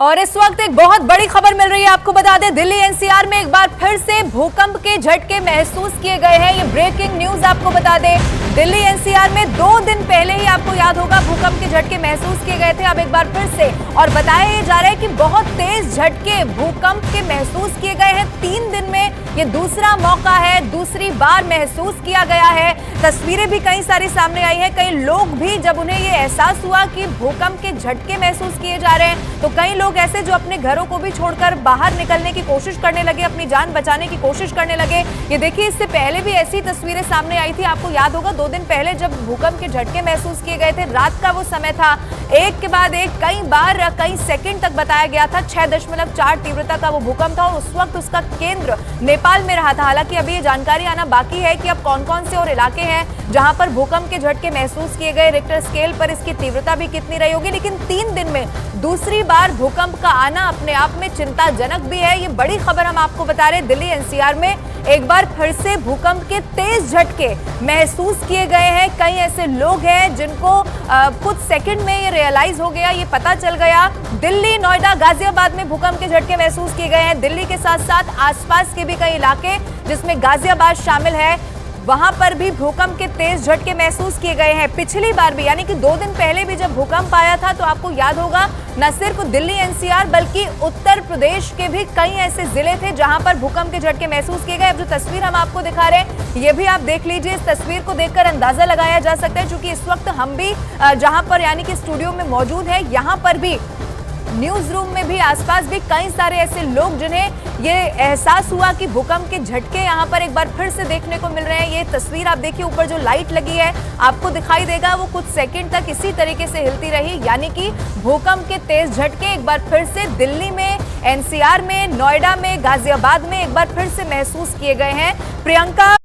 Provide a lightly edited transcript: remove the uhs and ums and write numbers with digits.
और इस वक्त एक बहुत बड़ी खबर मिल रही है। आपको बता दें, दिल्ली एनसीआर में एक बार फिर से भूकंप के झटके महसूस किए गए हैं। ये ब्रेकिंग न्यूज आपको बता दें, दिल्ली एनसीआर में 2 दिन पहले ही आपको याद होगा भूकंप के झटके महसूस किए गए थे। अब एक बार फिर से और बताया जा रहा है कि बहुत तेज झटके भूकंप के महसूस किए गए हैं। 3 दिन में ये दूसरा मौका है, दूसरी बार महसूस किया गया है। तस्वीरें भी कई सारी सामने आई हैं। कई लोग भी जब उन्हें ये एहसास हुआ कि भूकंप के झटके महसूस किए जा रहे हैं, तो कई लोग ऐसे जो अपने घरों को भी छोड़कर बाहर निकलने की कोशिश करने लगे, अपनी जान बचाने की कोशिश करने लगे। ये देखिए, इससे पहले भी ऐसी तस्वीरें सामने आई थी। आपको याद होगा 2 दिन पहले जब भूकंप के झटके महसूस किए गए थे, रात का वो समय था, एक के बाद एक कई बार कई सेकंड तक बताया गया था। 6.4 तीव्रता का वो भूकंप था और उस वक्त उसका केंद्र नेपाल में रहा था। हालांकि अभी ये जानकारी आना बाकी है कि अब कौन कौन से और इलाके हैं जहां पर भूकंप के झटके महसूस किए गए, रिक्टर स्केल पर इसकी तीव्रता भी कितनी रही होगी। लेकिन 3 दिन में दूसरी बार भूकंप का आना अपने आप में चिंताजनक भी है। ये बड़ी खबर हम आपको बता रहे हैं। दिल्ली एनसीआर में एक बार फिर से भूकंप के तेज झटके महसूस किए गए हैं। कई ऐसे लोग हैं जिनको कुछ सेकंड में ये रियलाइज हो गया, ये पता चल गया। दिल्ली, नोएडा, गाजियाबाद में भूकंप के झटके महसूस किए गए हैं। दिल्ली के साथ साथ आसपास के भी कई इलाके, जिसमें गाजियाबाद शामिल है, वहां पर भी भूकंप के तेज झटके महसूस किए गए हैं। पिछली बार भी, यानी कि 2 दिन पहले भी जब भूकंप आया था, तो आपको याद होगा न सिर्फ दिल्ली एनसीआर बल्कि उत्तर प्रदेश के भी कई ऐसे जिले थे जहां पर भूकंप के झटके महसूस किए गए। अब जो तस्वीर हम आपको दिखा रहे हैं, ये भी आप देख लीजिए। इस तस्वीर को देखकर अंदाजा लगाया जा सकता है, क्योंकि इस वक्त हम भी जहां पर यानी कि स्टूडियो में मौजूद है, यहाँ पर भी न्यूज रूम में भी, आसपास भी कई सारे ऐसे लोग जिन्हें ये एहसास हुआ कि भूकंप के झटके यहाँ पर एक बार फिर से देखने को मिल रहे हैं। ये तस्वीर आप देखिए, ऊपर जो लाइट लगी है आपको दिखाई देगा, वो कुछ सेकंड तक इसी तरीके से हिलती रही। यानी कि भूकंप के तेज झटके एक बार फिर से दिल्ली में, एनसीआर में, नोएडा में, गाजियाबाद में एक बार फिर से महसूस किए गए हैं। प्रियंका।